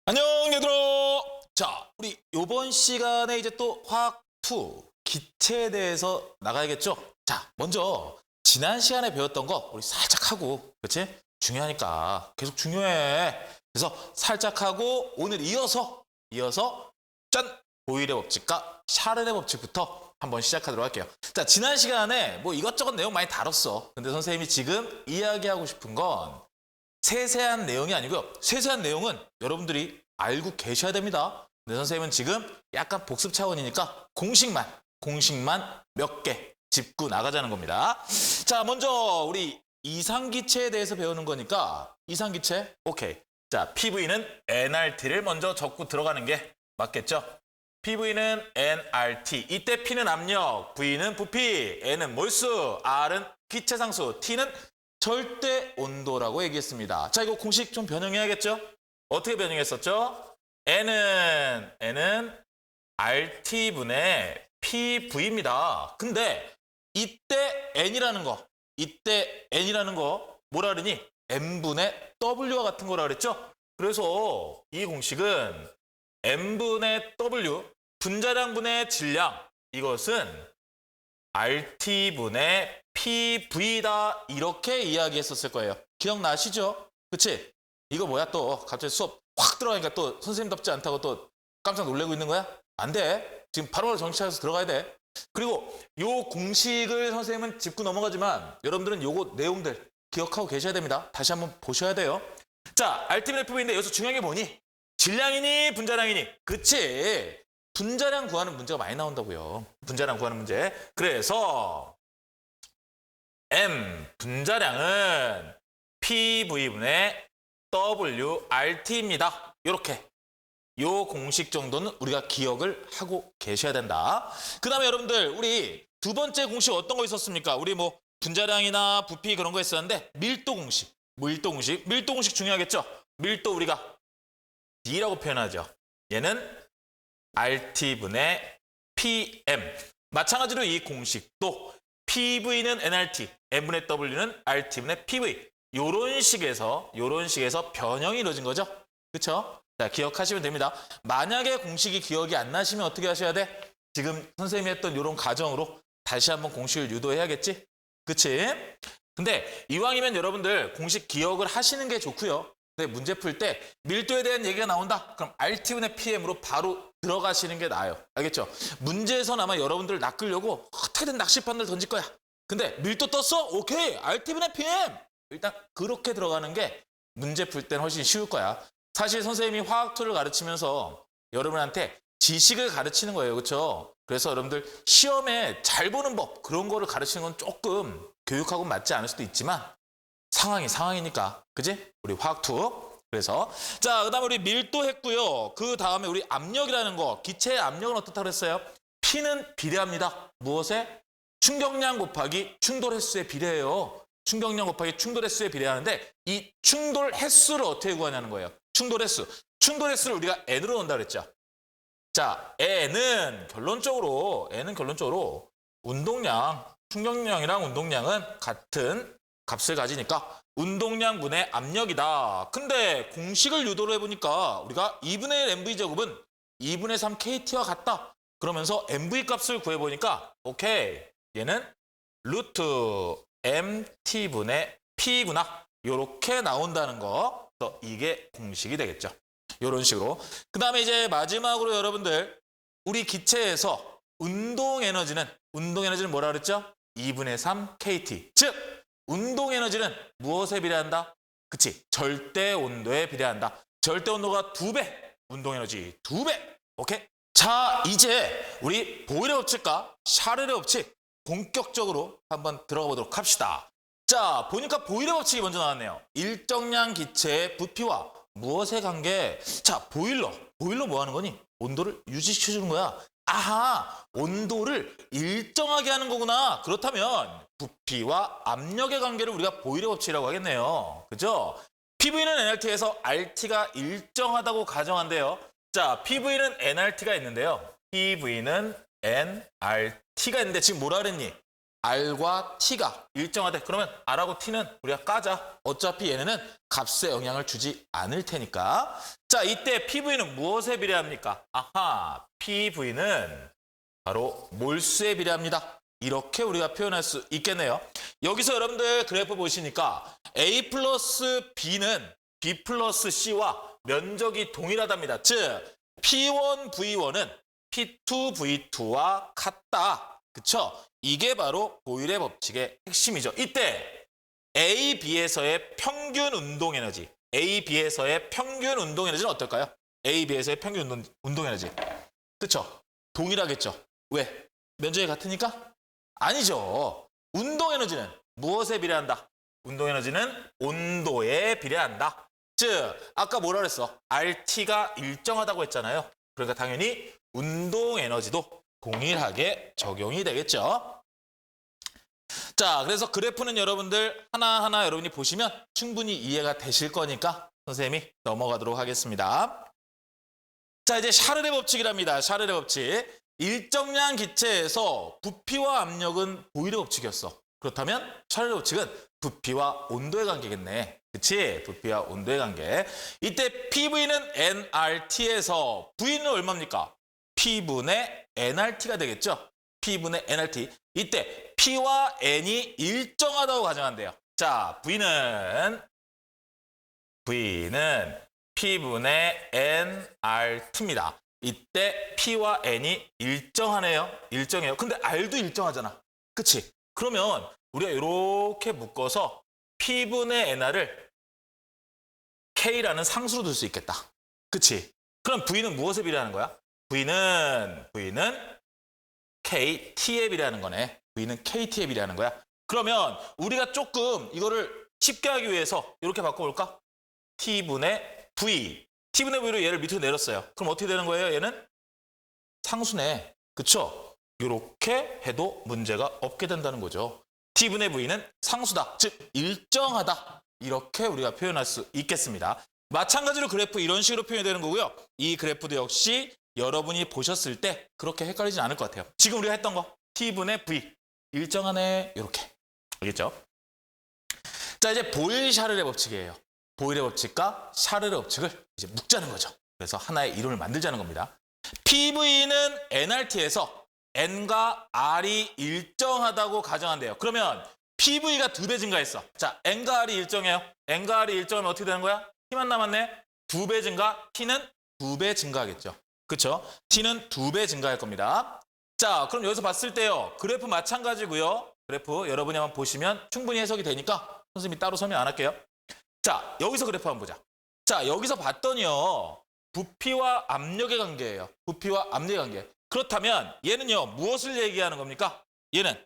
안녕 얘들아. 자, 우리 요번 시간에 이제 또 화학 2 기체에 대해서 나가야겠죠? 자, 먼저 지난 시간에 배웠던 거 우리 살짝 하고, 그렇지? 중요하니까 계속 중요해. 그래서 살짝 하고 오늘 이어서 짠! 보일의 법칙과 샤른의 법칙부터 한번 시작하도록 할게요. 자, 지난 시간에 뭐 이것저것 내용 많이 다뤘어. 근데 선생님이 지금 이야기하고 싶은 건 세세한 내용이 아니고요. 세세한 내용은 여러분들이 알고 계셔야 됩니다. 근데 선생님은 지금 약간 복습 차원이니까 공식만 몇 개 짚고 나가자는 겁니다. 자, 먼저 우리 이상기체에 대해서 배우는 거니까 이상기체, 오케이. 자, PV는 nRT를 먼저 적고 들어가는 게 맞겠죠? PV는 nRT. 이때 P는 압력, V는 부피, N은 몰수, R은 기체상수, T는 절대 온도라고 얘기했습니다. 자, 이거 공식 좀 변형해야겠죠? 어떻게 변형했었죠? N은 RT분의 PV입니다. 근데 이때 N이라는 거 뭐라 그러니? N분의 W와 같은 거라 그랬죠? 그래서 이 공식은 N분의 W, 분자량분의 질량, 이것은 RT분의 PV다, 이렇게 이야기했었을 거예요. 기억나시죠? 그치? 이거 뭐야, 또 갑자기 수업 확 들어가니까 또 선생님답지 않다고 또 깜짝 놀래고 있는 거야? 안 돼. 지금 바로 정시차에서 들어가야 돼. 그리고 요 공식을 선생님은 짚고 넘어가지만 여러분들은 요거 내용들 기억하고 계셔야 됩니다. 다시 한번 보셔야 돼요. 자, RT분의 PV인데 여기서 중요한 게 뭐니? 질량이니 분자량이니? 그치? 분자량 구하는 문제가 많이 나온다고요. 분자량 구하는 문제. 그래서 M 분자량은 PV분의 WRT입니다. 이렇게. 요 공식 정도는 우리가 기억을 하고 계셔야 된다. 그 다음에 여러분들, 우리 두 번째 공식 어떤 거 있었습니까? 우리 뭐 분자량이나 부피 그런 거 있었는데 밀도 공식 중요하겠죠? 밀도 우리가 D라고 표현하죠. 얘는 RT분의 PM. 마찬가지로 이 공식도 PV는 nRT, N분의 W는 RT분의 PV. 요런 식에서 변형이 이루어진 거죠. 그쵸? 자, 기억하시면 됩니다. 만약에 공식이 기억이 안 나시면 어떻게 하셔야 돼? 지금 선생님이 했던 요런 과정으로 다시 한번 공식을 유도해야겠지? 그치? 근데 이왕이면 여러분들 공식 기억을 하시는 게 좋고요. 근데 문제 풀 때 밀도에 대한 얘기가 나온다? 그럼 RT분의 PM으로 바로 들어가시는 게 나아요. 알겠죠? 문제에선 아마 여러분들 낚으려고 어떻게든 낚시판을 던질 거야. 근데 밀도 떴어? 오케이. RT분의 PM. 일단 그렇게 들어가는 게 문제 풀 때는 훨씬 쉬울 거야. 사실 선생님이 화학2를 가르치면서 여러분한테 지식을 가르치는 거예요. 그렇죠? 그래서 여러분들 시험에 잘 보는 법, 그런 거를 가르치는 건 조금 교육하고 맞지 않을 수도 있지만 상황이니까. 그지? 우리 화학2. 그래서 자, 그다음에 우리 밀도 했고요. 그 다음에 우리 압력이라는 거, 기체의 압력은 어떻다 그랬어요? P는 비례합니다. 무엇에? 충격량 곱하기 충돌 횟수에 비례해요. 충격량 곱하기 충돌 횟수에 비례하는데 이 충돌 횟수를 어떻게 구하냐는 거예요. 충돌 횟수를 우리가 N으로 넣는다 그랬죠. 자, N은 결론적으로 운동량, 충격량이랑 운동량은 같은 값을 가지니까 운동량분의 압력이다. 근데 공식을 유도를 해보니까 우리가 2분의 1 MV제곱은 2분의 3 KT와 같다. 그러면서 MV 값을 구해보니까 오케이, 얘는 루트 MT분의 P구나. 이렇게 나온다는 거. 그래서 이게 공식이 되겠죠. 이런 식으로. 그 다음에 이제 마지막으로 여러분들, 우리 기체에서 운동 에너지는 뭐라 그랬죠? 2분의 3 KT. 즉 운동 에너지는 무엇에 비례한다? 그치, 절대 온도에 비례한다. 절대 온도가 2배, 운동 에너지 2배. 오케이? 자, 이제 우리 보일의 법칙과 샤를의 법칙 본격적으로 한번 들어가 보도록 합시다. 자, 보니까 보일의 법칙이 먼저 나왔네요. 일정량 기체의 부피와 무엇의 관계? 자, 보일러 뭐 하는 거니? 온도를 유지시켜주는 거야. 아하, 온도를 일정하게 하는 거구나. 그렇다면 부피와 압력의 관계를 우리가 보일의 법칙이라고 하겠네요. 그죠? PV는 nRT에서 RT가 일정하다고 가정한대요. 자, PV는 nRT가 있는데요. PV는 nRT가 있는데 지금 뭐라 그랬니? R과 T가 일정하대. 그러면 R하고 T는 우리가 까자. 어차피 얘네는 값에 영향을 주지 않을 테니까. 자, 이때 PV는 무엇에 비례합니까? 아하, PV는 바로 몰수에 비례합니다. 이렇게 우리가 표현할 수 있겠네요. 여기서 여러분들 그래프 보시니까 A 플러스 B는 B 플러스 C와 면적이 동일하답니다. 즉 P1V1은 P2V2와 같다. 그쵸? 이게 바로 보일의 법칙의 핵심이죠. 이때 A, B에서의 평균 운동 에너지, A, B에서의 평균 운동 에너지는 어떨까요? A, B에서의 평균 운동 에너지. 그쵸? 동일하겠죠? 왜? 면적이 같으니까? 아니죠. 운동 에너지는 무엇에 비례한다? 운동 에너지는 온도에 비례한다. 즉 아까 뭐라 그랬어? RT가 일정하다고 했잖아요. 그러니까 당연히 운동 에너지도 동일하게 적용이 되겠죠. 자, 그래서 그래프는 여러분들 하나하나 여러분이 보시면 충분히 이해가 되실 거니까 선생님이 넘어가도록 하겠습니다. 자, 이제 샤를의 법칙이랍니다. 샤를의 법칙. 일정량 기체에서 부피와 압력은 보일의 법칙이었어. 그렇다면 샤를의 법칙은 부피와 온도의 관계겠네. 그치? 부피와 온도의 관계. 이때 PV는 nRT에서 V는 얼마입니까? P분의 nRT가 되겠죠? P분의 nRT. 이때 P와 N이 일정하다고 가정한대요. 자, V는 P분의 nRT입니다. 이때 P와 N이 일정하네요. 일정해요. 근데 R도 일정하잖아. 그치? 그러면 우리가 이렇게 묶어서 P분의 nR을 K라는 상수로 둘 수 있겠다. 그치? 그럼 V는 무엇에 비례하는 거야? V는 KT에 비례하는 거네. V는 KT에 비례하는 거야. 그러면 우리가 조금 이거를 쉽게 하기 위해서 이렇게 바꿔볼까? T분의 V. T분의 V로 얘를 밑으로 내렸어요. 그럼 어떻게 되는 거예요? 얘는 상수네. 그쵸? 이렇게 해도 문제가 없게 된다는 거죠. T분의 V는 상수다. 즉 일정하다. 이렇게 우리가 표현할 수 있겠습니다. 마찬가지로 그래프 이런 식으로 표현이 되는 거고요. 이 그래프도 역시 여러분이 보셨을 때 그렇게 헷갈리진 않을 것 같아요. 지금 우리가 했던 거 T분의 V 일정하네. 이렇게. 알겠죠? 자, 이제 보일-샤를의 법칙이에요. 보일의 법칙과 샤를의 법칙을 이제 묶자는 거죠. 그래서 하나의 이론을 만들자는 겁니다. PV는 nRT에서 N과 R이 일정하다고 가정한대요. 그러면 PV가 2배 증가했어. 자, N과 R이 일정해요. N과 R이 일정하면 어떻게 되는 거야? T만 남았네. 2배 증가, T는 2배 증가하겠죠. 그렇죠? T는 2배 증가할 겁니다. 자, 그럼 여기서 봤을 때요. 그래프 마찬가지고요. 그래프 여러분이 한번 보시면 충분히 해석이 되니까 선생님이 따로 설명 안 할게요. 자, 여기서 그래프 한번 보자. 자, 여기서 봤더니요. 부피와 압력의 관계예요. 부피와 압력의 관계. 그렇다면 얘는요. 무엇을 얘기하는 겁니까? 얘는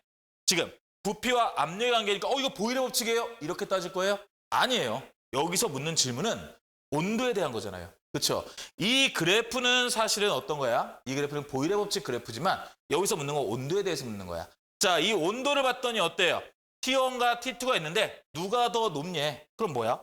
지금 부피와 압력의 관계니까 이거 보일의 법칙이에요? 이렇게 따질 거예요? 아니에요. 여기서 묻는 질문은 온도에 대한 거잖아요. 그렇죠? 이 그래프는 사실은 어떤 거야? 이 그래프는 보일의 법칙 그래프지만 여기서 묻는 건 온도에 대해서 묻는 거야. 자, 이 온도를 봤더니 어때요? T1과 T2가 있는데 누가 더 높니? 그럼 뭐야?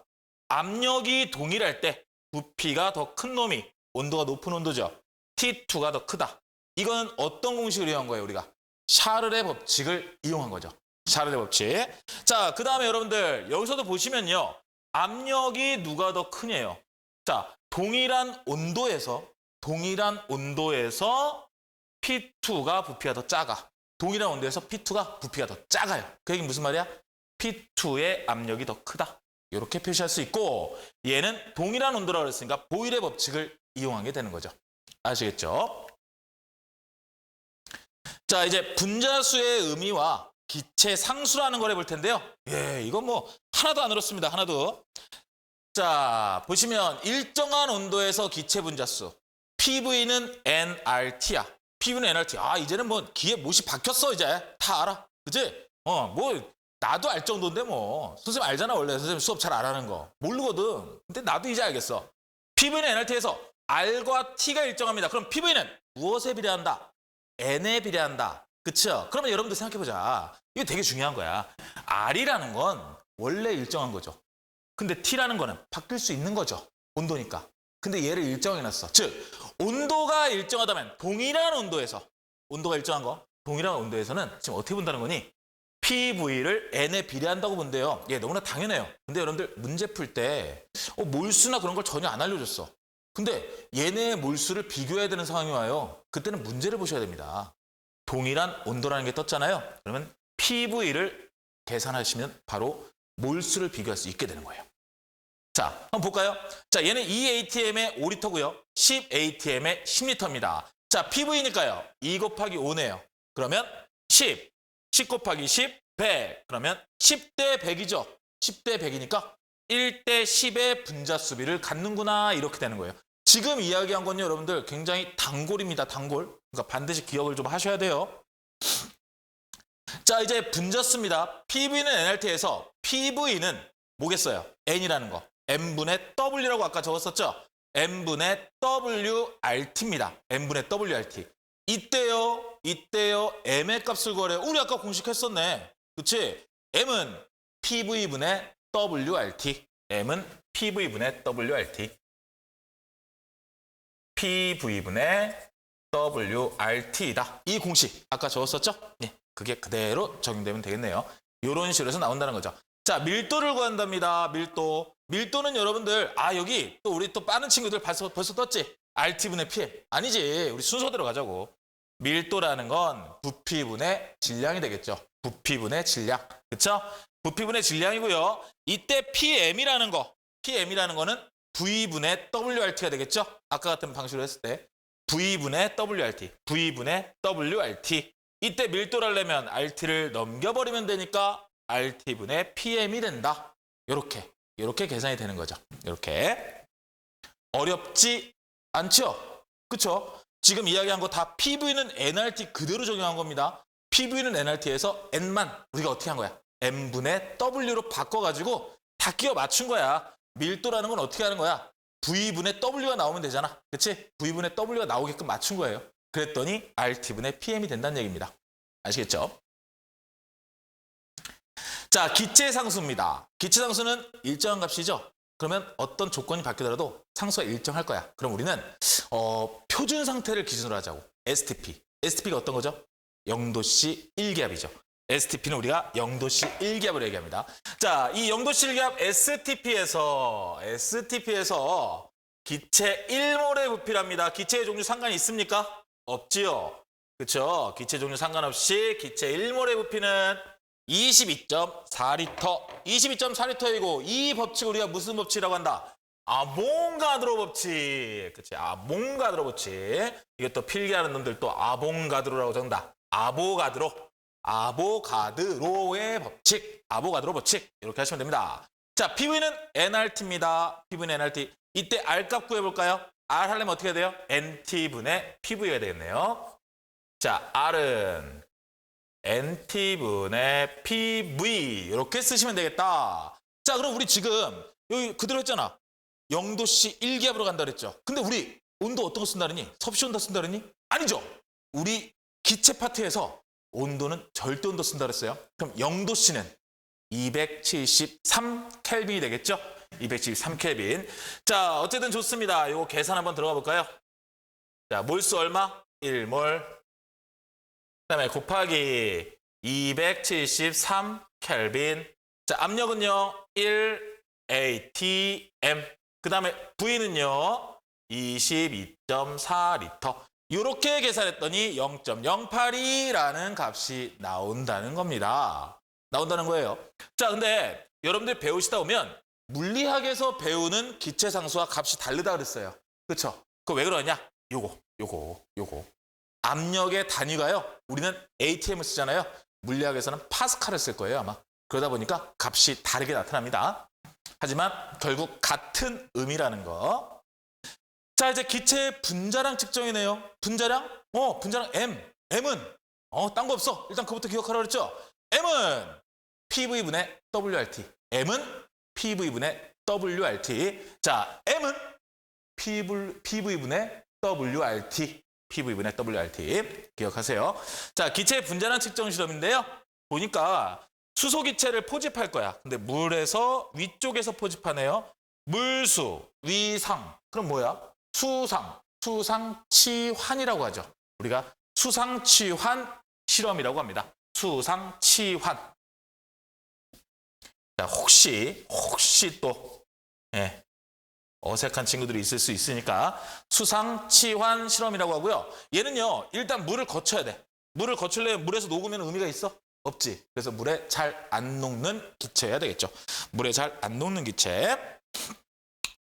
압력이 동일할 때 부피가 더 큰 놈이 온도가 높은 온도죠. T2가 더 크다. 이건 어떤 공식을 이용한 거예요, 우리가? 샤를의 법칙을 이용한 거죠. 샤를의 법칙. 자, 그 다음에 여러분들 여기서도 보시면요. 압력이 누가 더 크냐요. 자, 동일한 온도에서 P2가 부피가 더 작아. 동일한 온도에서 P2가 부피가 더 작아요. 그 얘기는 무슨 말이야? P2의 압력이 더 크다. 이렇게 표시할 수 있고 얘는 동일한 온도라고 그랬으니까 보일의 법칙을 이용하게 되는 거죠. 아시겠죠? 자, 이제 분자수의 의미와 기체 상수라는 걸 해볼 텐데요. 예, 이건 뭐 하나도 안 어렵습니다. 하나도. 자, 보시면 일정한 온도에서 기체 분자수 PV는 nRT야. PV는 nRT. 아, 이제는 뭐 귀에 못이 박혔어. 이제 다 알아. 그치? 뭐 나도 알 정도인데 뭐 선생님 알잖아. 원래 선생님 수업 잘 안 하는 거 모르거든. 근데 나도 이제 알겠어. PV는 nRT에서 R과 T가 일정합니다. 그럼 PV는 무엇에 비례한다? N에 비례한다. 그쵸? 그러면 여러분들 생각해보자. 이게 되게 중요한 거야. R이라는 건 원래 일정한 거죠. 근데 T라는 거는 바뀔 수 있는 거죠. 온도니까. 근데 얘를 일정하게 놨어. 즉 온도가 일정하다면 동일한 온도에서 온도가 일정한 거 동일한 온도에서는 지금 어떻게 본다는 거니? PV를 N에 비례한다고 본대요. 예, 너무나 당연해요. 근데 여러분들 문제 풀 때 몰수나 그런 걸 전혀 안 알려줬어. 근데 얘네의 몰수를 비교해야 되는 상황이 와요. 그때는 문제를 보셔야 됩니다. 동일한 온도라는 게 떴잖아요. 그러면 PV를 계산하시면 바로 몰수를 비교할 수 있게 되는 거예요. 자, 한번 볼까요? 자, 얘는 2ATM에 5리터고요. 10ATM에 10리터입니다. 자, PV니까요. 2 곱하기 5네요. 그러면 10 곱하기 10, 100. 그러면 10대 100이죠. 10대 100이니까 1대 10의 분자 수비를 갖는구나 이렇게 되는 거예요. 지금 이야기한 건요, 여러분들 굉장히 단골입니다. 단골. 그러니까 반드시 기억을 좀 하셔야 돼요. 자, 이제 분자수입니다. PV는 NRT에서 PV는 뭐겠어요? N이라는 거. N분의 W라고 아까 적었었죠? N분의 WRT입니다. N분의 WRT. 이때요, M의 값을 구하래요. 우리 아까 공식했었네. 그치? M은 PV분의 WRT. M은 PV분의 WRT. PV분의 WRT이다. 이 공식 아까 적었었죠? 예, 그게 그대로 적용되면 되겠네요. 이런 식으로 해서 나온다는 거죠. 자, 밀도를 구한답니다. 밀도는 여러분들 여기 또 우리 또 빠른 친구들 벌써 떴지? RT분의 PM. 아니지. 우리 순서대로 가자고. 밀도라는 건 부피분의 질량이 되겠죠. 부피분의 질량. 그쵸? 부피분의 질량이고요. 이때 PM이라는 거는 V분의 WRT가 되겠죠? 아까 같은 방식으로 했을 때 V분의 WRT, V분의 WRT. 이때 밀도를 하려면 RT를 넘겨버리면 되니까 RT분의 PM이 된다. 요렇게 계산이 되는 거죠. 요렇게. 어렵지 않죠? 그쵸? 지금 이야기한 거 다 PV는 NRT 그대로 적용한 겁니다. PV는 NRT에서 N만 우리가 어떻게 한 거야? N분의 W로 바꿔가지고 다 끼워 맞춘 거야. 밀도라는 건 어떻게 하는 거야? V분의 W가 나오면 되잖아. 그치? V분의 W가 나오게끔 맞춘 거예요. 그랬더니 RT분의 PM이 된다는 얘기입니다. 아시겠죠? 자, 기체상수입니다. 기체상수는 일정한 값이죠? 그러면 어떤 조건이 바뀌더라도 상수가 일정할 거야. 그럼 우리는 표준 상태를 기준으로 하자고. STP. STP가 어떤 거죠? 0도씨 1기압이죠. STP는 우리가 0도씨 1기압으로 얘기합니다. 자, 이 0도씨 1기압 STP에서 기체 1몰의 부피랍니다. 기체의 종류 상관이 있습니까? 없지요. 그렇죠? 기체 종류 상관없이 기체 1몰의 부피는 22.4리터. 22.4리터이고 이 법칙 우리가 무슨 법칙이라고 한다? 아봉가드로 법칙. 그치? 아봉가드로 법칙. 이게 또 필기하는 놈들 또 아봉가드로라고 적는다. 아보가드로의 법칙. 아보가드로 법칙. 이렇게 하시면 됩니다. 자, PV는 NRT입니다. PV는 NRT. 이때 R값 구해볼까요? R 하려면 어떻게 해야 돼요? NT분의 PV가 되겠네요. 자, R은 NT분의 PV 이렇게 쓰시면 되겠다. 자, 그럼 우리 지금 여기 그대로 했잖아. 0도씨 1기압으로 간다 그랬죠. 근데 우리 온도 어떤 거 쓴다 그랬니? 섭씨 온도 쓴다 그랬니? 아니죠. 우리 기체 파트에서 온도는 절대 온도 쓴다 그랬어요. 그럼 0도씨는 273 켈빈이 되겠죠? 273 켈빈. 자, 어쨌든 좋습니다. 이거 계산 한번 들어가 볼까요? 자, 몰수 얼마? 1몰. 그다음에 곱하기 273 켈빈. 자, 압력은요 1 ATM. 그다음에 V는요 22.4리터. 이렇게 계산했더니 0.082라는 값이 나온다는 겁니다. 나온다는 거예요. 자, 근데 여러분들 배우시다 보면 물리학에서 배우는 기체상수와 값이 다르다 그랬어요. 그렇죠? 그거 왜 그러냐? 요거. 압력의 단위가요. 우리는 ATM을 쓰잖아요. 물리학에서는 파스칼을 쓸 거예요, 아마. 그러다 보니까 값이 다르게 나타납니다. 하지만 결국 같은 의미라는 거. 자, 이제 기체의 분자량 측정이네요. 분자량? 분자량 M. M은 딴 거 없어. 일단 그것부터 기억하라고 그랬죠. M은 PV분의 WRT. M은 PV분의 WRT. 자, M은 PV분의 WRT. PV분의 WRT. 기억하세요. 자, 기체 분자량 측정 실험인데요. 보니까 수소기체를 포집할 거야. 근데 물에서 위쪽에서 포집하네요. 물수, 위상. 그럼 뭐야? 수상치환이라고 하죠. 우리가 수상치환 실험이라고 합니다. 수상치환. 자, 혹시 또 예, 어색한 친구들이 있을 수 있으니까 수상치환 실험이라고 하고요. 얘는요, 일단 물을 거쳐야 돼. 물을 거칠려면 물에서 녹으면 의미가 있어? 없지. 그래서 물에 잘 안 녹는 기체여야 되겠죠. 물에 잘 안 녹는 기체.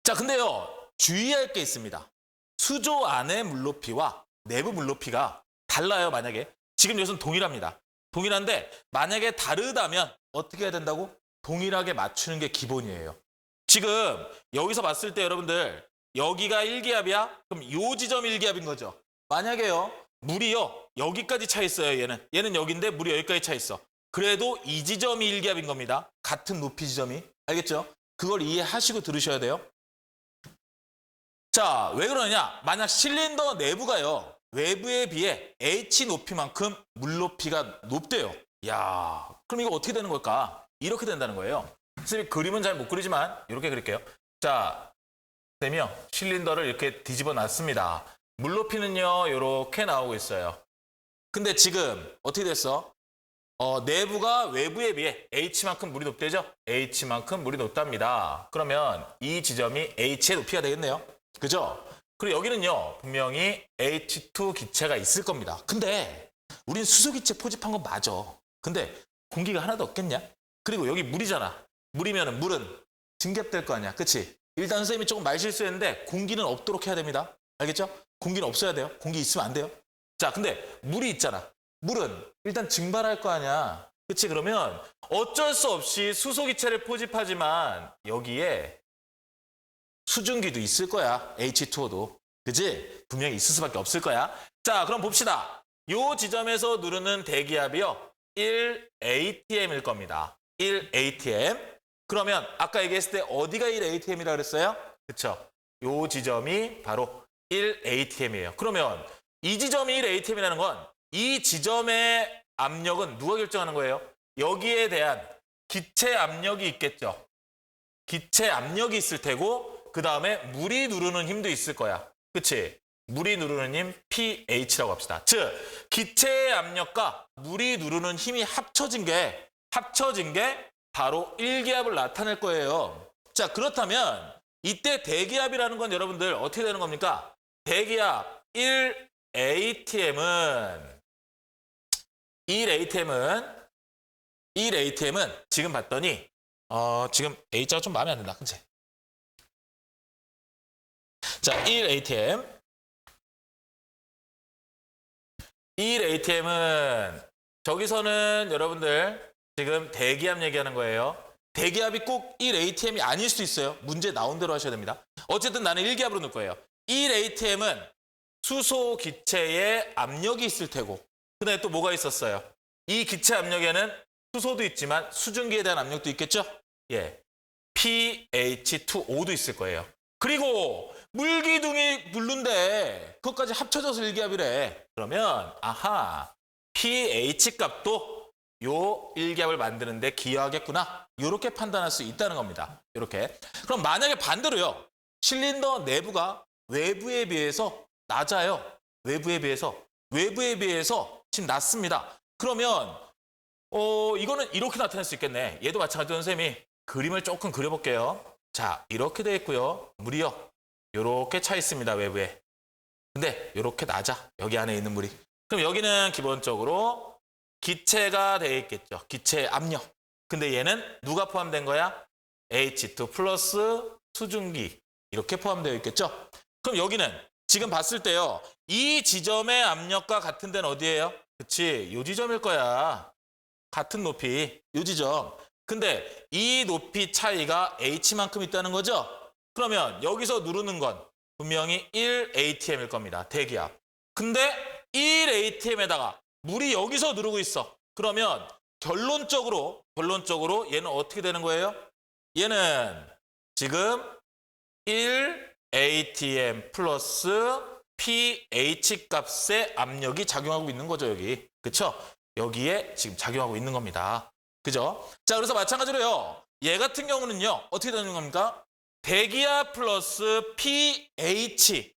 자, 근데요, 주의할 게 있습니다. 수조 안의 물높이와 내부 물높이가 달라요, 만약에. 지금 여기서는 동일합니다. 동일한데 만약에 다르다면 어떻게 해야 된다고? 동일하게 맞추는 게 기본이에요. 지금 여기서 봤을 때 여러분들 여기가 1기압이야? 그럼 요 지점이 1기압인 거죠. 만약에요, 물이요, 여기까지 차 있어요, 얘는. 얘는 여기인데 물이 여기까지 차 있어. 그래도 이 지점이 1기압인 겁니다. 같은 높이 지점이. 알겠죠? 그걸 이해하시고 들으셔야 돼요. 자, 왜 그러냐? 만약 실린더 내부가요, 외부에 비해 H 높이만큼 물 높이가 높대요. 야, 그럼 이거 어떻게 되는 걸까? 이렇게 된다는 거예요. 선생님이 그림은 잘 못 그리지만 이렇게 그릴게요. 자, 선생님이요, 실린더를 이렇게 뒤집어 놨습니다. 물 높이는요, 이렇게 나오고 있어요. 근데 지금 어떻게 됐어? 내부가 외부에 비해 H만큼 물이 높대죠? H만큼 물이 높답니다. 그러면 이 지점이 H의 높이가 되겠네요. 그죠? 그리고 여기는요, 분명히 H2 기체가 있을 겁니다. 근데 우린 수소 기체 포집한 건 맞아. 근데 공기가 하나도 없겠냐? 그리고 여기 물이잖아. 물이면 물은 증ገብ될 거 아니야. 그치? 일단 선생님이 조금 말 실수했는데 공기는 없도록 해야 됩니다. 알겠죠? 공기는 없어야 돼요. 공기 있으면 안 돼요. 자, 근데 물이 있잖아. 물은 일단 증발할 거 아니야. 그치? 그러면 어쩔 수 없이 수소 기체를 포집하지만 여기에 수증기도 있을 거야. H2O도. 그치? 분명히 있을 수밖에 없을 거야. 자, 그럼 봅시다. 요 지점에서 누르는 대기압이요, 1atm일 겁니다. 1atm. 그러면 아까 얘기했을 때 어디가 1atm이라 그랬어요? 그쵸? 요 지점이 바로 1atm이에요. 그러면 이 지점이 1atm이라는 건 이 지점의 압력은 누가 결정하는 거예요? 여기에 대한 기체 압력이 있겠죠. 기체 압력이 있을 테고 그 다음에 물이 누르는 힘도 있을 거야. 그치? 물이 누르는 힘 pH라고 합시다. 즉, 기체의 압력과 물이 누르는 힘이 합쳐진 게 바로 1기압을 나타낼 거예요. 자, 그렇다면 이때 대기압이라는 건 여러분들 어떻게 되는 겁니까? 대기압 1atm은 지금 봤더니 지금 A자가 좀 마음에 안 든다. 그치? 자, 1atm은 저기서는 여러분들 지금 대기압 얘기하는 거예요. 대기압이 꼭 1atm이 아닐 수도 있어요. 문제 나온 대로 하셔야 됩니다. 어쨌든 나는 1기압으로 넣을 거예요. 1atm은 수소 기체에 압력이 있을 테고, 그 다음에 또 뭐가 있었어요? 이 기체 압력에는 수소도 있지만 수증기에 대한 압력도 있겠죠? 예, pH2O도 있을 거예요. 그리고 물기둥이 누른데 그것까지 합쳐져서 1기압이래. 그러면 아하, pH 값도 요 1기압을 만드는데 기여하겠구나. 이렇게 판단할 수 있다는 겁니다. 이렇게. 그럼 만약에 반대로요, 실린더 내부가 외부에 비해서 낮아요. 외부에 비해서 지금 낮습니다. 그러면 이거는 이렇게 나타낼 수 있겠네. 얘도 마찬가지로 선생님이 그림을 조금 그려볼게요. 자, 이렇게 되어 있고요. 물이요, 이렇게 차 있습니다. 외부에. 근데 이렇게 낮아. 여기 안에 있는 물이. 그럼 여기는 기본적으로 기체가 되어 있겠죠. 기체 압력. 근데 얘는 누가 포함된 거야? H2 플러스 수증기. 이렇게 포함되어 있겠죠. 그럼 여기는 지금 봤을 때요, 이 지점의 압력과 같은 데는 어디예요? 그치, 요 지점일 거야. 같은 높이, 요 지점. 근데 이 높이 차이가 H만큼 있다는 거죠? 그러면 여기서 누르는 건 분명히 1atm일 겁니다. 대기압. 근데 1atm에다가 물이 여기서 누르고 있어. 그러면 결론적으로 얘는 어떻게 되는 거예요? 얘는 지금 1atm 플러스 pH 값의 압력이 작용하고 있는 거죠, 여기. 그쵸? 여기에 지금 작용하고 있는 겁니다. 그죠? 자, 그래서 마찬가지로요, 얘 같은 경우는요, 어떻게 되는 겁니까? 대기압 플러스 pH는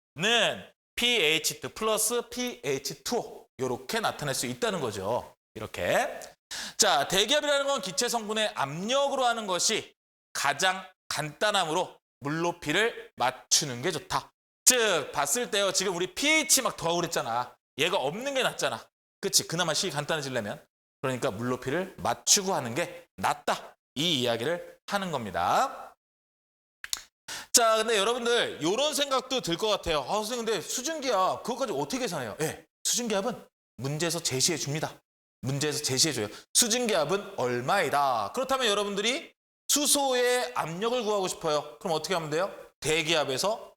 pH2 플러스 pH2O 이렇게 나타낼 수 있다는 거죠. 이렇게. 자, 대기압이라는 건 기체 성분의 압력으로 하는 것이 가장 간단함으로 물높이를 맞추는 게 좋다. 즉, 봤을 때요. 지금 우리 pH 막 더하고 그랬잖아. 얘가 없는 게 낫잖아. 그치? 그나마 식이 간단해지려면. 그러니까 물높이를 맞추고 하는 게 낫다. 이 이야기를 하는 겁니다. 자, 근데 여러분들 이런 생각도 들 것 같아요. 아, 선생님, 근데 수증기압 그것까지 어떻게 계산해요? 예, 수증기압은 문제에서 제시해 줍니다. 문제에서 제시해 줘요. 수증기압은 얼마이다. 그렇다면 여러분들이 수소의 압력을 구하고 싶어요. 그럼 어떻게 하면 돼요? 대기압에서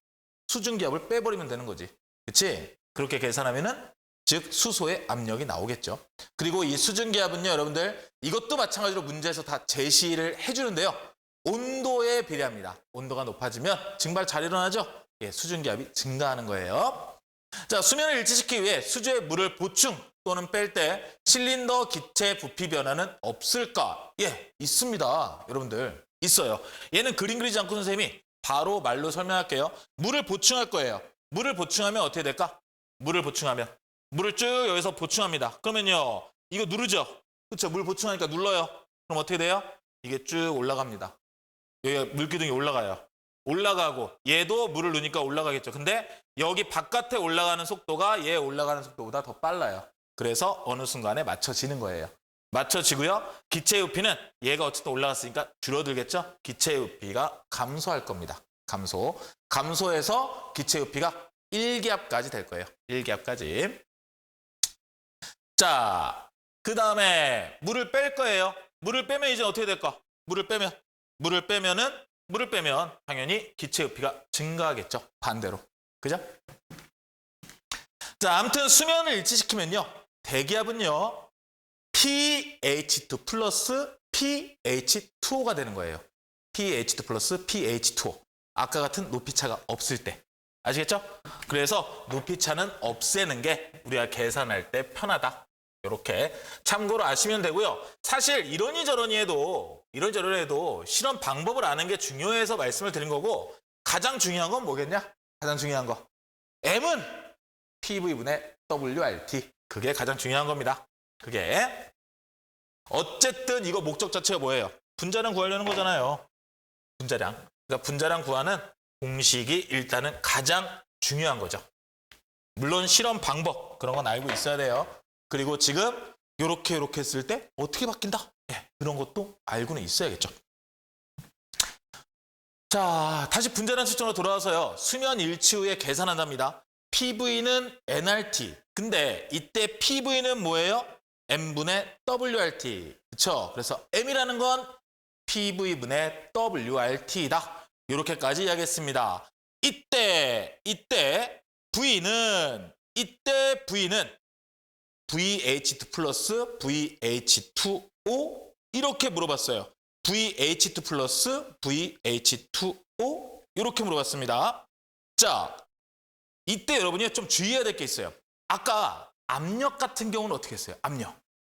수증기압을 빼버리면 되는 거지. 그치? 그렇게 계산하면은 즉 수소의 압력이 나오겠죠. 그리고 이 수증기압은요, 여러분들 이것도 마찬가지로 문제에서 다 제시를 해주는데요. 온도에 비례합니다. 온도가 높아지면 증발 잘 일어나죠? 예, 수증기압이 증가하는 거예요. 자, 수면을 일치시키기 위해 수조에 물을 보충 또는 뺄 때 실린더 기체 부피 변화는 없을까? 예, 있습니다. 여러분들 있어요. 얘는 그림 그리지 않고 선생님이 바로 말로 설명할게요. 물을 보충할 거예요. 물을 보충하면 어떻게 될까? 물을 보충하면 물을 쭉 여기서 보충합니다. 그러면요, 이거 누르죠? 그렇죠? 물 보충하니까 눌러요. 그럼 어떻게 돼요? 이게 쭉 올라갑니다. 여기 물기둥이 올라가요. 올라가고 얘도 물을 넣으니까 올라가겠죠. 근데 여기 바깥에 올라가는 속도가 얘 올라가는 속도보다 더 빨라요. 그래서 어느 순간에 맞춰지는 거예요. 맞춰지고요. 기체의 부피는 얘가 어쨌든 올라갔으니까 줄어들겠죠. 기체의 부피가 감소할 겁니다. 감소해서 기체의 부피가 1기압까지 될 거예요. 1기압까지. 자, 그 다음에 물을 뺄 거예요. 물을 빼면 이제 어떻게 될까? 물을 빼면 당연히 기체 부피가 증가하겠죠. 반대로. 그죠? 자, 아무튼 수면을 일치시키면요. 대기압은요. pH2 플러스 pH2O가 되는 거예요. pH2 플러스 pH2O. 아까 같은 높이차가 없을 때. 아시겠죠? 그래서 높이차는 없애는 게 우리가 계산할 때 편하다. 이렇게 참고로 아시면 되고요. 사실 이러니 해도 실험 방법을 아는 게 중요해서 말씀을 드린 거고, 가장 중요한 건 뭐겠냐? 가장 중요한 거. M은 PV분의 WRT. 그게 가장 중요한 겁니다. 그게. 어쨌든 이거 목적 자체가 뭐예요? 분자량 구하려는 거잖아요. 분자량. 그러니까 분자량 구하는 공식이 일단은 가장 중요한 거죠. 물론 실험 방법 그런 건 알고 있어야 돼요. 그리고 지금 요렇게 했을 때 어떻게 바뀐다? 예, 그런 것도 알고는 있어야겠죠. 자, 다시 분자량 측정으로 돌아와서요. 수면 일치 후에 계산한답니다. PV는 nRT. 근데 이때 PV는 뭐예요? M분의 WRT. 그렇죠? 그래서 M이라는 건 PV분의 WRT이다. 이렇게까지 이야기했습니다. 이때 V는 VH2 플러스 VH2O 이렇게 물어봤어요. VH2 플러스 VH2O 이렇게 물어봤습니다. 자, 이때 여러분이 좀 주의해야 될 게 있어요. 아까 압력 같은 경우는 어떻게 했어요?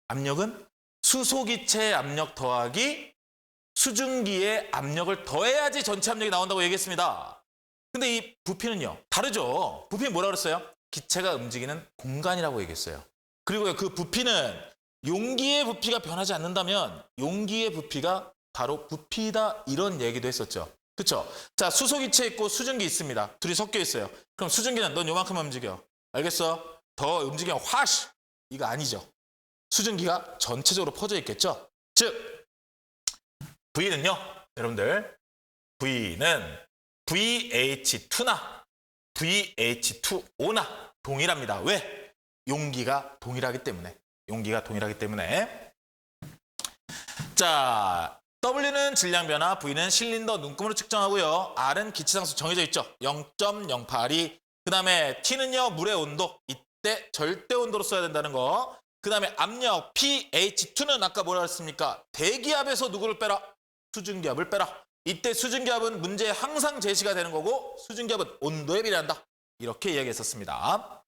압력은 수소기체의 압력 더하기 수증기의 압력을 더해야지 전체 압력이 나온다고 얘기했습니다. 근데 이 부피는요, 다르죠. 부피 뭐라 그랬어요? 기체가 움직이는 공간이라고 얘기했어요. 그리고 그 부피는 용기의 부피가 변하지 않는다면 용기의 부피가 바로 부피다, 이런 얘기도 했었죠. 그렇죠? 자, 수소기체 있고 수증기 있습니다. 둘이 섞여 있어요. 그럼 수증기는 넌 요만큼만 움직여. 알겠어? 더 움직이면 화시! 이거 아니죠. 수증기가 전체적으로 퍼져 있겠죠. 즉 V는요, 여러분들, V는 VH2나 VH2O나 동일합니다. 왜? 용기가 동일하기 때문에. 자, W는 질량 변화, V는 실린더 눈금으로 측정하고요. R은 기체상수 정해져 있죠. 0.082. 그 다음에 T는요, 물의 온도. 이때 절대 온도로 써야 된다는 거. 그 다음에 압력 pH2는 아까 뭐라 했습니까? 대기압에서 누구를 빼라? 수증기압을 빼라. 이때 수증기압은 문제에 항상 제시가 되는 거고, 수증기압은 온도에 비례한다. 이렇게 이야기했었습니다.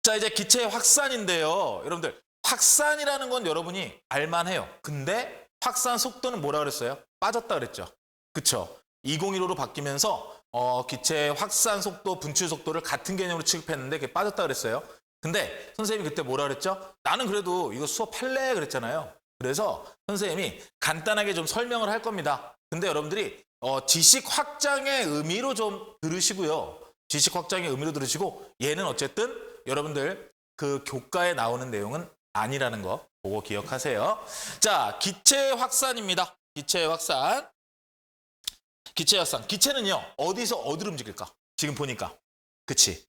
자, 이제 기체의 확산인데요. 여러분들, 확산이라는 건 여러분이 알만해요. 근데 확산 속도는 뭐라 그랬어요? 빠졌다 그랬죠. 그쵸? 2015로 바뀌면서 기체의 확산 속도, 분출 속도를 같은 개념으로 취급했는데 그게 빠졌다 그랬어요. 근데 선생님이 그때 뭐라 그랬죠? 나는 그래도 이거 수업할래 그랬잖아요. 그래서 선생님이 간단하게 좀 설명을 할 겁니다. 근데 여러분들이 지식 확장의 의미로 좀 들으시고요. 지식 확장의 의미로 들으시고 얘는 어쨌든 여러분들 그 교과에 나오는 내용은 아니라는 거 보고 기억하세요. 자, 기체 확산입니다. 기체 확산. 기체 확산. 기체는요. 어디서 어디로 움직일까? 지금 보니까. 그치?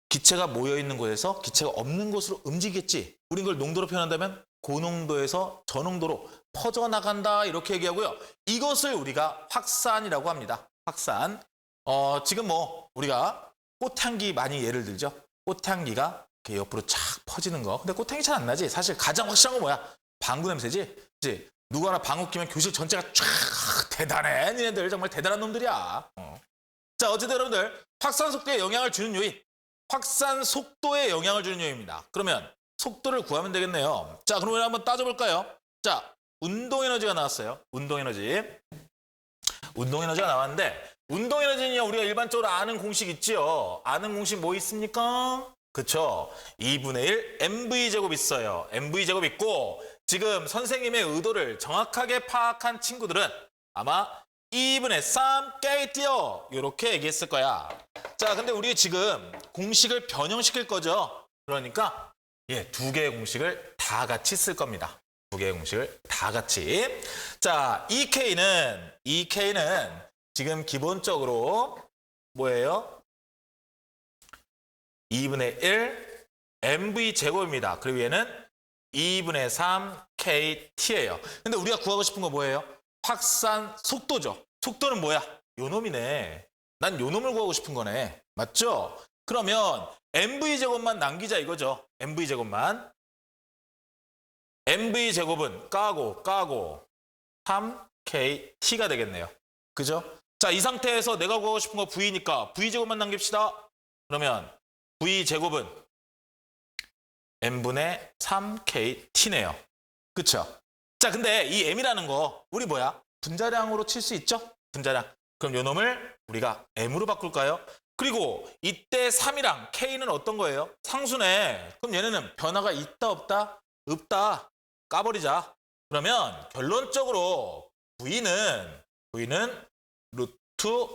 기체가 모여있는 곳에서 기체가 없는 곳으로 움직이겠지. 우린 그걸 농도로 표현한다면 고농도에서 저농도로 퍼져나간다 이렇게 얘기하고요. 이것을 우리가 확산이라고 합니다. 확산. 지금 뭐 우리가 꽃향기 많이 예를 들죠. 꽃향기가 이렇게 옆으로 착 퍼지는 거. 근데 꽃향기 잘 안 나지. 사실 가장 확실한 건 뭐야? 방구 냄새지. 그치? 누구 하나 방구 끼면 교실 전체가 쫙 대단해. 니네들 정말 대단한 놈들이야. 자, 어쨌든 여러분들 확산 속도에 영향을 주는 요인. 확산 속도에 영향을 주는 요인입니다. 그러면 속도를 구하면 되겠네요. 자, 그러면 한번 따져볼까요? 자, 운동에너지가 나왔어요. 운동에너지. 운동에너지가 나왔는데 운동에너지는요. 우리가 일반적으로 아는 공식 있지요. 아는 공식 뭐 있습니까? 그쵸? 2분의 1 mv제곱 있어요. mv제곱 있고 지금 선생님의 의도를 정확하게 파악한 친구들은 아마 2분의 3 깨띠요 이렇게 얘기했을 거야. 자, 근데 우리 지금 공식을 변형시킬 거죠. 그러니까 두 개의 공식을 다 같이 쓸 겁니다. 두 개의 공식을 다 같이. 자, EK는 지금 기본적으로 뭐예요? 2분의 1 mv 제곱입니다. 그리고 얘는 2분의 3 kt예요. 근데 우리가 구하고 싶은 거 뭐예요? 확산 속도죠. 속도는 뭐야? 요놈이네. 난 요놈을 구하고 싶은 거네. 맞죠? 그러면 mv제곱만 남기자 이거죠. mv제곱만. mv제곱은 까고 3kt가 되겠네요. 그죠? 자, 이 상태에서 내가 구하고 싶은 거 v니까 v제곱만 남깁시다. 그러면 v제곱은 m분의 3kt네요. 그쵸? 자, 근데 이 m이라는 거 우리 뭐야? 분자량으로 칠 수 있죠? 분자량. 그럼 요 놈을 우리가 m으로 바꿀까요? 그리고 이때 3이랑 k는 어떤 거예요? 상수네. 그럼 얘네는 변화가 있다 없다? 없다. 까버리자. 그러면 결론적으로 v는 루트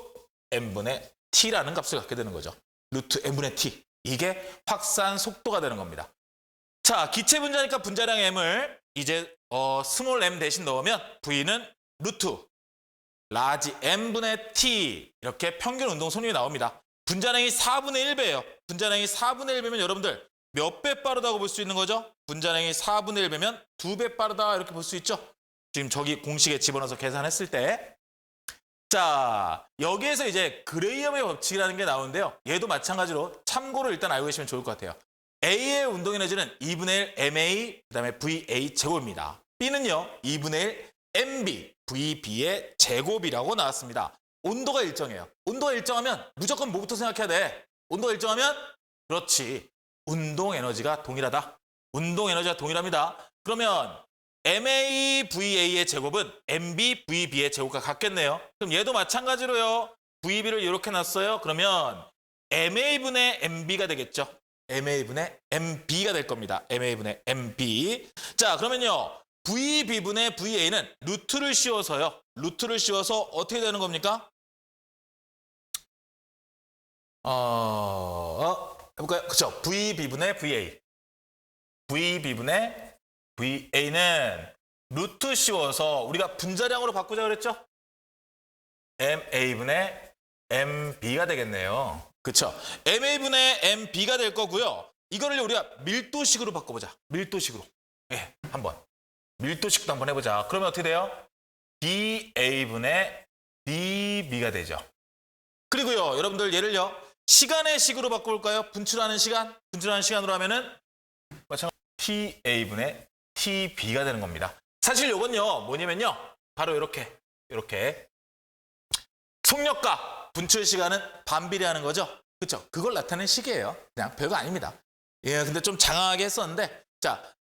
m분의 t라는 값을 갖게 되는 거죠. 루트 m분의 t. 이게 확산 속도가 되는 겁니다. 자, 기체 분자니까 분자량 m을 이제 스몰 m 대신 넣으면 v는 루트 라지 m분의 t 이렇게 평균 운동 속력이 나옵니다. 분자량이 4분의 1배예요. 분자량이 4분의 1배면 여러분들 몇 배 빠르다고 볼 수 있는 거죠? 분자량이 4분의 1배면 2배 빠르다 이렇게 볼 수 있죠? 지금 저기 공식에 집어넣어서 계산했을 때. 자, 여기에서 이제 그레이엄의 법칙이라는 게 나오는데요. 얘도 마찬가지로 참고로 일단 알고 계시면 좋을 것 같아요. A의 운동에너지는 2분의 1 MA 그다음에 VA 제곱입니다. B는요 2분의 1 MB VB의 제곱이라고 나왔습니다. 온도가 일정해요. 온도가 일정하면 무조건 뭐부터 생각해야 돼? 온도가 일정하면 그렇지. 운동에너지가 동일하다. 운동에너지가 동일합니다. 그러면 MA VA의 제곱은 MB VB의 제곱과 같겠네요. 그럼 얘도 마찬가지로요. VB를 이렇게 놨어요. 그러면 MA분의 MB가 되겠죠. MA분의 MB가 될 겁니다. MA분의 MB. 자, 그러면요. VB분의 VA는 루트를 씌워서요. 루트를 씌워서 어떻게 되는 겁니까? 해볼까요? 그쵸. VB분의 VA. VB분의 VA는 루트 씌워서 우리가 분자량으로 바꾸자 그랬죠? MA분의 MB가 되겠네요. 그쵸? MA분의 MB가 될 거고요. 이거를 우리가 밀도식으로 바꿔보자. 밀도식으로. 한번. 밀도식도 한번 해보자. 그러면 어떻게 돼요? DA분의 DB가 되죠. 그리고요, 여러분들 얘를요, 시간의 식으로 바꿔볼까요? 분출하는 시간? 분출하는 시간으로 하면은 마찬가지로 TA분의 TB가 되는 겁니다. 사실 요건요, 뭐냐면요, 바로 이렇게 속력과 분출 시간은 반비례하는 거죠. 그렇죠? 그걸 나타내는 식이에요. 그냥 별거 아닙니다. 근데 좀 장황하게 했었는데, 자,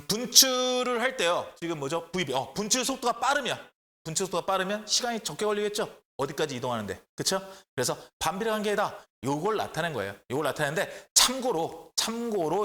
분출을 할 때요. 지금 뭐죠? VB. 분출 속도가 빠르면 시간이 적게 걸리겠죠? 어디까지 이동하는데. 그쵸? 그래서 반비례 관계이다. 요걸 나타낸 거예요. 요걸 나타내는데 참고로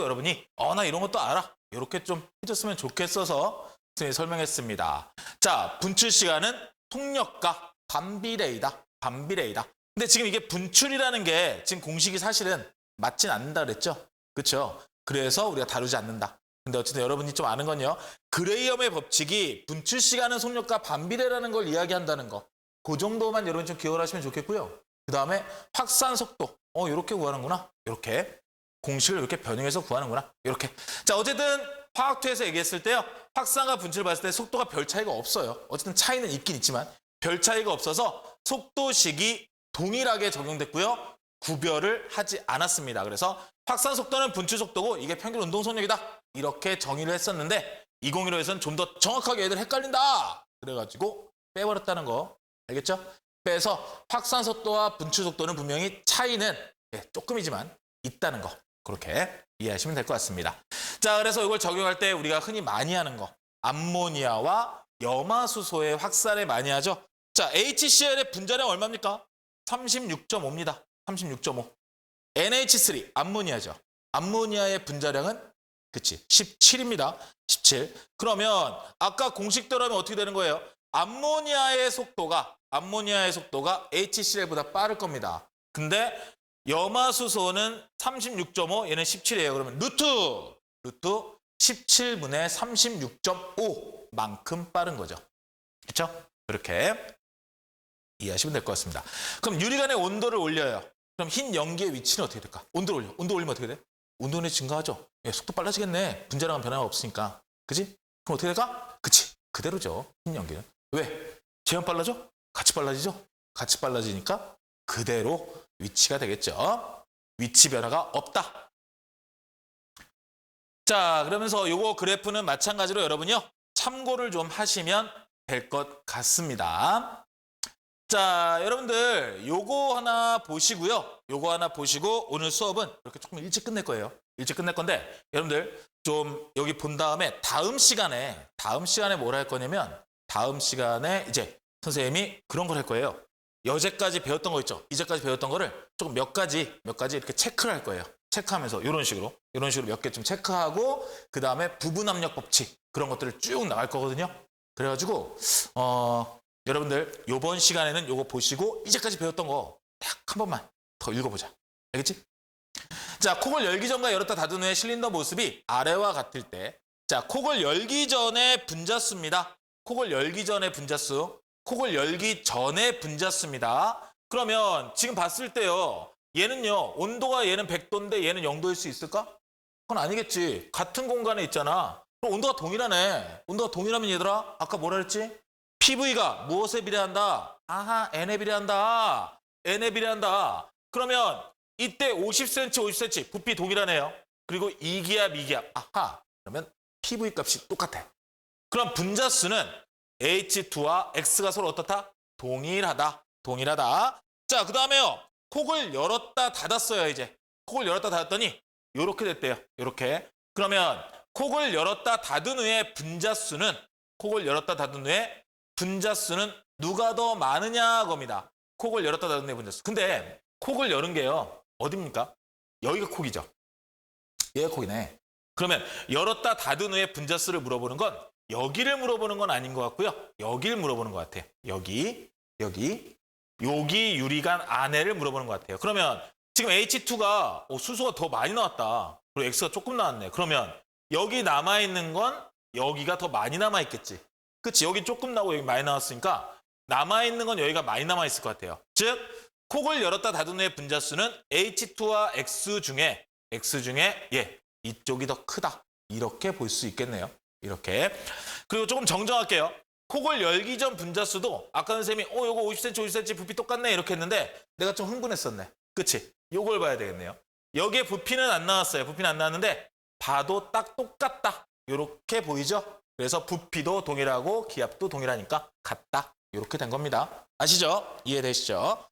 여러분이 나 이런 것도 알아. 이렇게 좀 해줬으면 좋겠어서 선생님이 설명했습니다. 자, 분출 시간은 속력과 반비례이다. 근데 지금 이게 분출이라는 게 지금 공식이 사실은 맞진 않는다 그랬죠? 그렇죠? 그래서 우리가 다루지 않는다. 근데 어쨌든 여러분이 좀 아는 건요. 그레이엄의 법칙이 분출 시간은 속력과 반비례라는 걸 이야기한다는 거. 그 정도만 여러분 좀 기억을 하시면 좋겠고요. 그 다음에 확산 속도. 이렇게 구하는구나. 이렇게. 공식을 이렇게 변형해서 구하는구나. 이렇게. 자, 어쨌든 화학투에서 얘기했을 때요. 확산과 분출을 봤을 때 속도가 별 차이가 없어요. 어쨌든 차이는 있긴 있지만 별 차이가 없어서 속도식이 동일하게 적용됐고요. 구별을 하지 않았습니다. 그래서 확산 속도는 분출 속도고 이게 평균 운동 속력이다. 이렇게 정의를 했었는데 2015에서는 좀 더 정확하게 애들 헷갈린다. 그래가지고 빼버렸다는 거. 알겠죠? 빼서 확산 속도와 분출 속도는 분명히 차이는 조금이지만 있다는 거. 그렇게 이해하시면 될 것 같습니다. 자, 그래서 이걸 적용할 때 우리가 흔히 많이 하는 거. 암모니아와 염화수소의 확산을 많이 하죠. 자, HCl의 분자량 얼마입니까? 36.5입니다. 36.5. NH3, 암모니아죠. 암모니아의 분자량은 그치 17입니다. 17. 그러면 아까 공식대로 하면 어떻게 되는 거예요? 암모니아의 속도가 HCl보다 빠를 겁니다. 근데 염화수소는 36.5, 얘는 17이에요. 그러면 루트 17분의 36.5만큼 빠른 거죠. 그렇죠? 그렇게 이해하시면 될 것 같습니다. 그럼 유리관의 온도를 올려요. 그럼 흰 연기의 위치는 어떻게 될까? 온도를 올려. 온도 올리면 어떻게 돼? 온도는 증가하죠. 속도 빨라지겠네. 분자량은 변화가 없으니까. 그지? 그럼 어떻게 될까? 그치. 그대로죠. 흰 연기는. 왜? 제한 빨라져? 같이 빨라지죠? 같이 빨라지니까 그대로 위치가 되겠죠. 위치 변화가 없다. 자, 그러면서 요거 그래프는 마찬가지로 여러분요. 참고를 좀 하시면 될 것 같습니다. 자, 여러분들 요거 하나 보시고요. 요거 하나 보시고 오늘 수업은 이렇게 조금 일찍 끝낼 거예요. 일찍 끝낼 건데 여러분들 좀 여기 본 다음에 다음 시간에 뭘 할 거냐면 다음 시간에 이제 선생님이 그런 걸 할 거예요. 여태까지 배웠던 거 있죠. 이제까지 배웠던 거를 조금 몇 가지 이렇게 체크를 할 거예요. 체크하면서 이런 식으로 몇 개 좀 체크하고 그 다음에 부분압력 법칙 그런 것들을 쭉 나갈 거거든요. 그래가지고 여러분들 요번 시간에는 요거 보시고 이제까지 배웠던 거 딱 한 번만 더 읽어보자. 알겠지? 자, 콕을 열기 전과 열었다 닫은 후에 실린더 모습이 아래와 같을 때, 자, 콕을 열기 전에 분자수입니다. 콕을 열기 전에 분자수, 콕을 열기 전에 분자수입니다. 그러면 지금 봤을 때요, 얘는요, 온도가 얘는 100도인데 얘는 0도일 수 있을까? 그건 아니겠지. 같은 공간에 있잖아. 그럼 온도가 동일하네. 온도가 동일하면 얘들아, 아까 뭐라 그랬지? PV가 무엇에 비례한다? 아하, N에 비례한다. N에 비례한다. 그러면 이때 50cm, 50cm 부피 동일하네요. 그리고 이기압, 이기압. 아하, 그러면 PV 값이 똑같아. 그럼 분자수는 H2와 X가 서로 어떻다? 동일하다. 자, 그 다음에요. 콕을 열었다 닫았어요, 이제. 콕을 열었다 닫았더니 요렇게 됐대요. 요렇게. 그러면 콕을 열었다 닫은 후에 분자수는 누가 더 많으냐 겁니다. 콕을 열었다 닫은 후에 분자수. 근데 콕을 여는 게요. 어딥니까? 여기가 콕이죠. 얘가 콕이네. 그러면 열었다 닫은 후에 분자수를 물어보는 건 여기를 물어보는 건 아닌 것 같고요. 여기를 물어보는 것 같아요. 여기 유리관 안에를 물어보는 것 같아요. 그러면 지금 H2가 수소가 더 많이 나왔다. 그리고 X가 조금 나왔네. 그러면 여기 남아있는 건 여기가 더 많이 남아있겠지. 그치? 여기 조금 나오고 여기 많이 나왔으니까 남아있는 건 여기가 많이 남아있을 것 같아요. 즉 콕을 열었다 닫은 후에 분자수는 H2와 X 중에 이쪽이 더 크다. 이렇게 볼 수 있겠네요. 이렇게. 그리고 조금 정정할게요. 콕을 열기 전 분자수도 아까 선생님이 요거 50cm, 50cm 부피 똑같네 이렇게 했는데 내가 좀 흥분했었네. 그치? 요걸 봐야 되겠네요. 여기에 부피는 안 나왔어요. 부피는 안 나왔는데 봐도 딱 똑같다. 이렇게 보이죠? 그래서 부피도 동일하고 기압도 동일하니까 같다. 이렇게 된 겁니다. 아시죠? 이해되시죠?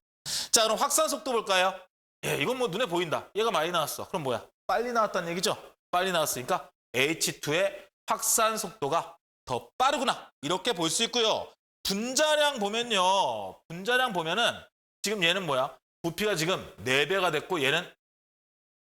자, 그럼 확산 속도 볼까요? 이건 뭐 눈에 보인다. 얘가 많이 나왔어. 그럼 뭐야? 빨리 나왔다는 얘기죠? 빨리 나왔으니까 H2의 확산 속도가 더 빠르구나. 이렇게 볼 수 있고요. 분자량 보면요. 분자량 보면은 지금 얘는 뭐야? 부피가 지금 4배가 됐고 얘는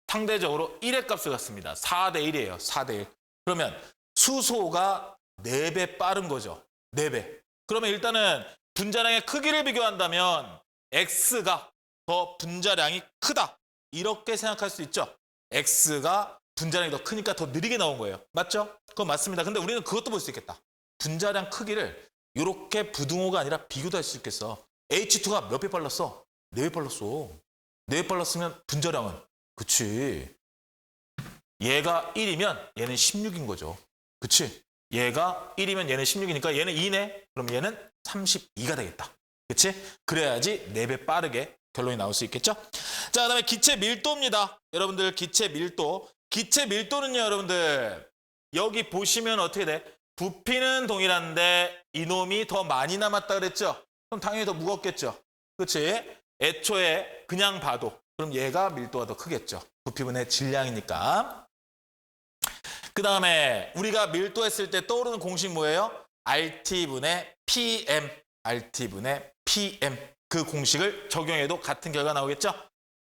상대적으로 1의 값을 갖습니다. 4대 1이에요. 4대 1. 그러면 수소가 4배 빠른 거죠. 4배. 그러면 일단은 분자량의 크기를 비교한다면 X가 더 분자량이 크다. 이렇게 생각할 수 있죠. X가 분자량이 더 크니까 더 느리게 나온 거예요. 맞죠? 그건 맞습니다. 근데 우리는 그것도 볼 수 있겠다. 분자량 크기를 이렇게 부등호가 아니라 비교도 할 수 있겠어. H2가 몇 배 빨랐어? 4배 빨랐어. 4배 빨랐으면 분자량은? 그치. 얘가 1이면 얘는 16인 거죠. 그치? 얘가 1이면 얘는 16이니까 얘는 2네. 그럼 얘는 32가 되겠다. 그치? 그래야지 4배 빠르게 결론이 나올 수 있겠죠? 자, 그다음에 기체 밀도입니다. 여러분들 기체 밀도. 기체 밀도는요, 여러분들. 여기 보시면 어떻게 돼? 부피는 동일한데 이놈이 더 많이 남았다 그랬죠? 그럼 당연히 더 무겁겠죠? 그치? 애초에 그냥 봐도 그럼 얘가 밀도가 더 크겠죠? 부피분의 질량이니까. 그 다음에 우리가 밀도했을 때 떠오르는 공식 뭐예요? RT분의 PM. RT분의 PM. 그 공식을 적용해도 같은 결과 나오겠죠?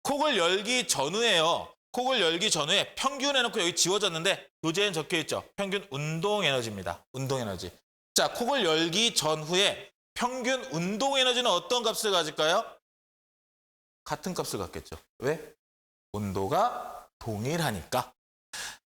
콕을 열기 전후에요. 콕을 열기 전후에 평균 해놓고 여기 지워졌는데 교재엔 적혀있죠. 평균 운동에너지입니다. 운동에너지. 자, 콕을 열기 전후에 평균 운동에너지는 어떤 값을 가질까요? 같은 값을 갖겠죠. 왜? 온도가 동일하니까.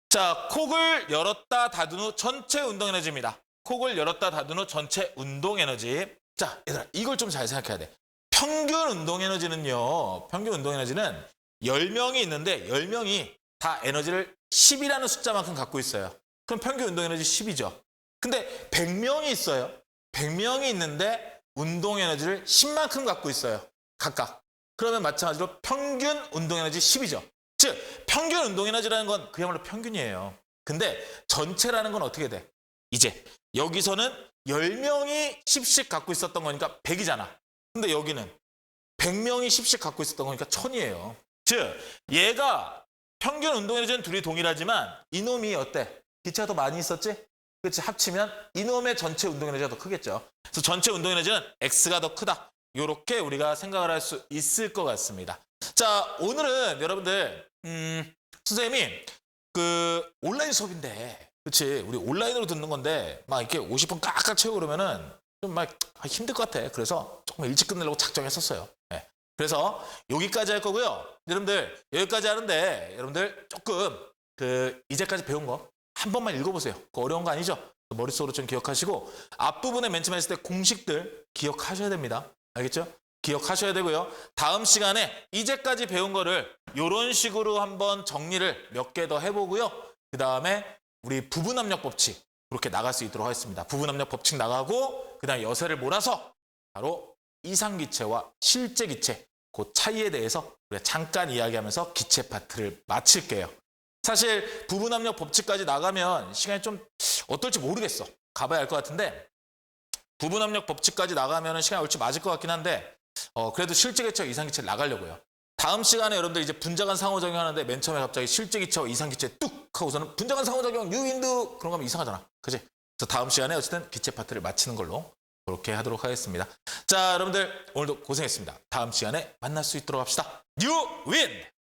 자, 콕을 열었다 닫은 후 전체 운동에너지입니다. 콕을 열었다 닫은 후 전체 운동에너지. 자, 얘들아 이걸 좀 잘 생각해야 돼. 평균 운동에너지는요. 평균 운동에너지는 10명이 있는데 10명이 다 에너지를 10이라는 숫자만큼 갖고 있어요. 그럼 평균 운동에너지 10이죠. 근데 100명이 있어요. 100명이 있는데 운동에너지를 10만큼 갖고 있어요. 각각. 그러면 마찬가지로 평균 운동에너지 10이죠. 즉 평균 운동에너지라는 건 그야말로 평균이에요. 근데 전체라는 건 어떻게 돼? 이제 여기서는 10명이 10씩 갖고 있었던 거니까 100이잖아. 근데 여기는 100명이 10씩 갖고 있었던 거니까 1000이에요. 즉 얘가 평균 운동에너지는 둘이 동일하지만 이놈이 어때? 기체가 더 많이 있었지? 그렇지? 합치면 이놈의 전체 운동에너지가 더 크겠죠. 그래서 전체 운동에너지는 X가 더 크다. 이렇게 우리가 생각을 할 수 있을 것 같습니다. 자, 오늘은 여러분들 선생님이 그 온라인 수업인데 그렇지? 우리 온라인으로 듣는 건데 막 이렇게 50분 깍깍 채우고 그러면은 좀 막 힘들 것 같아. 그래서 조금 일찍 끝내려고 작정했었어요. 네. 그래서 여기까지 할 거고요. 여러분들 여기까지 하는데 여러분들 조금 그 이제까지 배운 거 한 번만 읽어보세요. 그거 어려운 거 아니죠? 머릿속으로 좀 기억하시고 앞부분에 맨 처음에 했을 때 공식들 기억하셔야 됩니다. 알겠죠? 기억하셔야 되고요. 다음 시간에 이제까지 배운 거를 이런 식으로 한번 정리를 몇 개 더 해보고요. 그 다음에 우리 부분압력 법칙 그렇게 나갈 수 있도록 하겠습니다. 부분압력 법칙 나가고 그 다음에 여세를 몰아서 바로 이상기체와 실제기체 그 차이에 대해서 우리가 잠깐 이야기하면서 기체 파트를 마칠게요. 사실 부분압력 법칙까지 나가면 시간이 좀 어떨지 모르겠어. 가봐야 할 것 같은데 부분압력 법칙까지 나가면 시간이 얼추 맞을 것 같긴 한데 그래도 실제기체와 이상기체를 나가려고요. 다음 시간에 여러분들 이제 분자간 상호작용 하는데 맨 처음에 갑자기 실제기체와 이상기체 뚝 하고서는 분자간 상호작용 유윈드 그런 거 하면 이상하잖아. 그치? 그래서 다음 시간에 어쨌든 기체 파트를 마치는 걸로 그렇게 하도록 하겠습니다. 자, 여러분들 오늘도 고생했습니다. 다음 시간에 만날 수 있도록 합시다. You win!